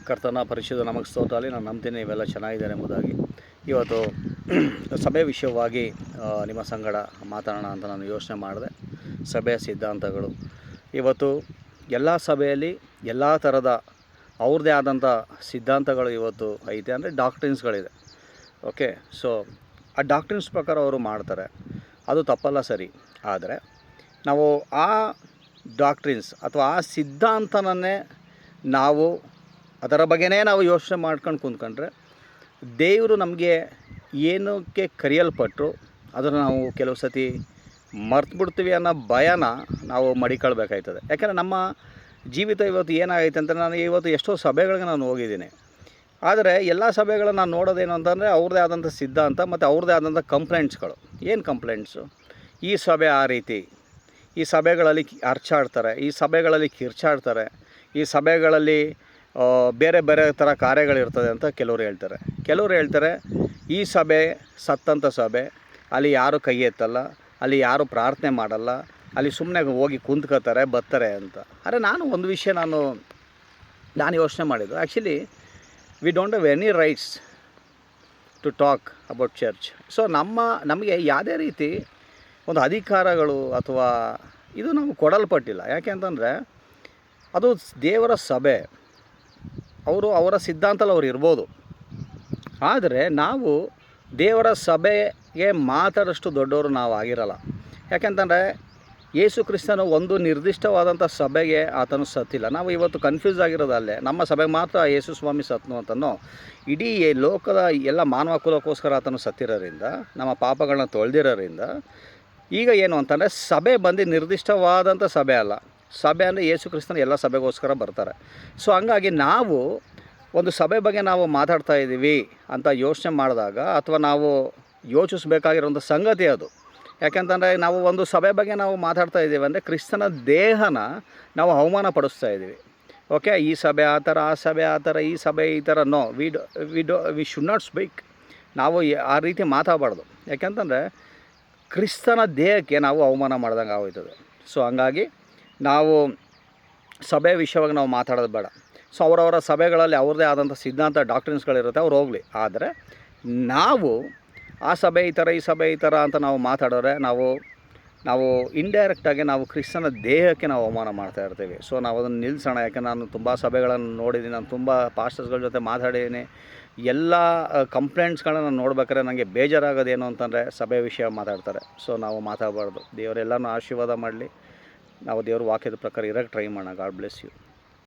ಕರ್ತನ ಪರಿಶುದ್ಧ ನಮಗೆ ಸ್ತೋತ್ರದಲ್ಲಿ ನಾನು ನಂಬ್ತೀನಿ ಇವೆಲ್ಲ ಚೆನ್ನಾಗಿದ್ದಾರೆ ಎಂಬುದಾಗಿ. ಇವತ್ತು ಸಭೆ ವಿಷಯವಾಗಿ ನಿಮ್ಮ ಸಂಗಡ ಮಾತಾಡೋಣ ಅಂತ ನಾನು ಯೋಚನೆ ಮಾಡಿದೆ. ಸಭೆಯ ಸಿದ್ಧಾಂತಗಳು ಇವತ್ತು ಎಲ್ಲ ಸಭೆಯಲ್ಲಿ ಎಲ್ಲ ಥರದ ಅವ್ರದ್ದೇ ಆದಂಥ ಸಿದ್ಧಾಂತಗಳು ಇವತ್ತು ಐತೆ, ಅಂದರೆ ಡಾಕ್ಟ್ರಿನ್ಸ್ಗಳಿದೆ. ಓಕೆ, ಸೊ ಆ ಡಾಕ್ಟ್ರಿನ್ಸ್ ಪ್ರಕಾರ ಅವರು ಮಾಡ್ತಾರೆ, ಅದು ತಪ್ಪಲ್ಲ, ಸರಿ. ಆದರೆ ನಾವು ಆ ಡಾಕ್ಟ್ರಿನ್ಸ್ ಅಥವಾ ಆ ಸಿದ್ಧಾಂತನನ್ನೇ ನಾವು ಅದರ ಬಗ್ಗೆನೇ ನಾವು ಯೋಚನೆ ಮಾಡ್ಕೊಂಡು ಕುಂತ್ಕೊಂಡ್ರೆ ದೇವರು ನಮಗೆ ಏನಕ್ಕೆ ಕರೆಯಲ್ಪಟ್ಟರು ಅದನ್ನು ನಾವು ಕೆಲವು ಸತಿ ಮರ್ತುಬಿಡ್ತೀವಿ ಅನ್ನೋ ಭಯನ ನಾವು ಮಡಿಕೊಳ್ಬೇಕಾಯ್ತದೆ. ಯಾಕೆಂದರೆ ನಮ್ಮ ಜೀವಿತ ಇವತ್ತು ಏನಾಗೈತೆ ಅಂತ, ನಾನು ಇವತ್ತು ಎಷ್ಟೋ ಸಭೆಗಳಿಗೆ ನಾನು ಹೋಗಿದ್ದೀನಿ. ಆದರೆ ಎಲ್ಲ ಸಭೆಗಳನ್ನ ನಾನು ನೋಡೋದೇನು ಅಂತಂದರೆ ಅವ್ರದ್ದೇ ಆದಂಥ ಸಿದ್ಧಾಂತ ಮತ್ತು ಅವ್ರದ್ದೇ ಆದಂಥ ಕಂಪ್ಲೇಂಟ್ಸ್ಗಳು. ಏನು ಕಂಪ್ಲೇಂಟ್ಸು? ಈ ಸಭೆ ಆ ರೀತಿ, ಈ ಸಭೆಗಳಲ್ಲಿ ಅರ್ಚಾಡ್ತಾರೆ, ಈ ಸಭೆಗಳಲ್ಲಿ ಕಿರ್ಚಾಡ್ತಾರೆ, ಈ ಸಭೆಗಳಲ್ಲಿ ಬೇರೆ ಬೇರೆ ಥರ ಕಾರ್ಯಗಳಿರ್ತದೆ ಅಂತ ಕೆಲವರು ಹೇಳ್ತಾರೆ. ಕೆಲವರು ಹೇಳ್ತಾರೆ ಈ ಸಭೆ ಸತ್ತಂಥ ಸಭೆ, ಅಲ್ಲಿ ಯಾರು ಕೈ ಎತ್ತಲ್ಲ, ಅಲ್ಲಿ ಯಾರು ಪ್ರಾರ್ಥನೆ ಮಾಡಲ್ಲ, ಅಲ್ಲಿ ಸುಮ್ಮನೆ ಹೋಗಿ ಕುಂತ್ಕೋತಾರೆ ಬರ್ತಾರೆ ಅಂತ. ಆದರೆ ನಾನು ಒಂದು ವಿಷಯ ನಾನು ಯೋಚನೆ ಮಾಡಿದ್ದು, actually we don't have any rights to talk about church. So ನಮಗೆ ಯಾವುದೇ ರೀತಿ ಒಂದು ಅಧಿಕಾರಗಳು ಅಥವಾ ಇದು ನಮಗೆ ಕೊಡಲ್ಪಟ್ಟಿಲ್ಲ. ಯಾಕೆ ಅಂತಂದರೆ ಅದು ದೇವರ ಸಭೆ, ಅವರ ಸಿದ್ಧಾಂತದಲ್ಲಿ ಅವ್ರು ಇರ್ಬೋದು. ಆದರೆ ನಾವು ದೇವರ ಸಭೆಗೆ ಮಾತಾಡೋಷ್ಟು ದೊಡ್ಡವರು ನಾವು ಆಗಿರಲ್ಲ. ಯಾಕೆಂತಂದರೆ ಯೇಸು ಕ್ರಿಸ್ತನು ಒಂದು ನಿರ್ದಿಷ್ಟವಾದಂಥ ಸಭೆಗೆ ಆತನು ಸತ್ತಿಲ್ಲ. ನಾವು ಇವತ್ತು ಕನ್ಫ್ಯೂಸ್ ಆಗಿರೋದಲ್ಲೇ ನಮ್ಮ ಸಭೆಗೆ ಮಾತ್ರ ಯೇಸು ಸ್ವಾಮಿ ಸತ್ನು ಅಂತನೋ, ಇಡೀ ಲೋಕದ ಎಲ್ಲ ಮಾನವ ಕುಲಕ್ಕೋಸ್ಕರ ಆತನು ಸತ್ತಿರೋದ್ರಿಂದ, ನಮ್ಮ ಪಾಪಗಳನ್ನ ತೊಳೆದಿರೋದ್ರಿಂದ ಈಗ ಏನು ಅಂತಂದರೆ ಸಭೆ ಬಂದು ನಿರ್ದಿಷ್ಟವಾದಂಥ ಸಭೆ ಅಲ್ಲ. ಸಭೆ ಅಂದರೆ ಯೇಸು ಕ್ರಿಸ್ತನ ಎಲ್ಲ ಸಭೆಗೋಸ್ಕರ ಬರ್ತಾರೆ. ಸೊ ಹಂಗಾಗಿ ನಾವು ಒಂದು ಸಭೆ ಬಗ್ಗೆ ನಾವು ಮಾತಾಡ್ತಾ ಇದ್ದೀವಿ ಅಂತ ಯೋಚನೆ ಮಾಡಿದಾಗ, ಅಥವಾ ನಾವು ಯೋಚಿಸ್ಬೇಕಾಗಿರೋಂಥ ಸಂಗತಿ ಅದು. ಯಾಕೆಂತಂದರೆ ನಾವು ಒಂದು ಸಭೆ ಬಗ್ಗೆ ನಾವು ಮಾತಾಡ್ತಾ ಇದ್ದೀವಿ ಅಂದರೆ ಕ್ರಿಸ್ತನ ದೇಹನ ನಾವು ಅವಮಾನ ಪಡಿಸ್ತಾ ಇದ್ದೀವಿ. ಓಕೆ, ಈ ಸಭೆ ಆ ಥರ, ಆ ಸಭೆ ಆ ಥರ, ಈ ಸಭೆ ಈ ಥರ. No, we should not speak. ನಾವು ಆ ರೀತಿ ಮಾತಾಡಬಾರ್ದು. ಯಾಕೆಂತಂದರೆ ಕ್ರಿಸ್ತನ ದೇಹಕ್ಕೆ ನಾವು ಅವಮಾನ ಮಾಡ್ದಂಗೆ ಆಗೋಯ್ತದೆ. ಸೊ ಹಂಗಾಗಿ ನಾವು ಸಭೆ ವಿಷಯವಾಗಿ ನಾವು ಮಾತಾಡೋದು ಬೇಡ. ಸೊ ಅವರವರ ಸಭೆಗಳಲ್ಲಿ ಅವ್ರದ್ದೇ ಆದಂಥ ಸಿದ್ಧಾಂತ ಡಾಕ್ಟ್ರಿನ್ಸ್ಗಳಿರುತ್ತೆ, ಅವ್ರು ಹೋಗಲಿ. ಆದರೆ ನಾವು ಆ ಸಭೆ ಈ ಥರ, ಈ ಸಭೆ ಈ ಥರ ಅಂತ ನಾವು ಮಾತಾಡೋರೆ ನಾವು ಇಂಡೈರೆಕ್ಟಾಗಿ ನಾವು ಕ್ರಿಸ್ತನ ದೇಹಕ್ಕೆ ನಾವು ಅವಮಾನ ಮಾಡ್ತಾ ಇರ್ತೀವಿ. ಸೊ ನಾವು ಅದನ್ನು ನಿಲ್ಲಿಸೋಣ. ಯಾಕೆ ನಾನು ತುಂಬ ಸಭೆಗಳನ್ನು ನೋಡಿದ್ದೀನಿ, ನಾನು ತುಂಬ ಪಾಸ್ಟರ್ಸ್ಗಳ ಜೊತೆ ಮಾತಾಡಿದ್ದೀನಿ. ಎಲ್ಲ ಕಂಪ್ಲೇಂಟ್ಸ್ಗಳನ್ನ ನೋಡ್ಬೇಕಾದ್ರೆ ನನಗೆ ಬೇಜಾರಾಗೋದೇನು ಅಂತಂದರೆ ಸಭೆ ವಿಷಯ ಮಾತಾಡ್ತಾರೆ. ಸೊ ನಾವು ಮಾತಾಡಬಾರ್ದು. ದೇವರೆಲ್ಲನೂ ಆಶೀರ್ವಾದ ಮಾಡಲಿ. ನಾವು ದೇವ್ರ ವಾಕ್ಯದ ಪ್ರಕಾರ ಇರೋಕ್ಕೆ ಟ್ರೈ ಮಾಡೋಣ. God bless you.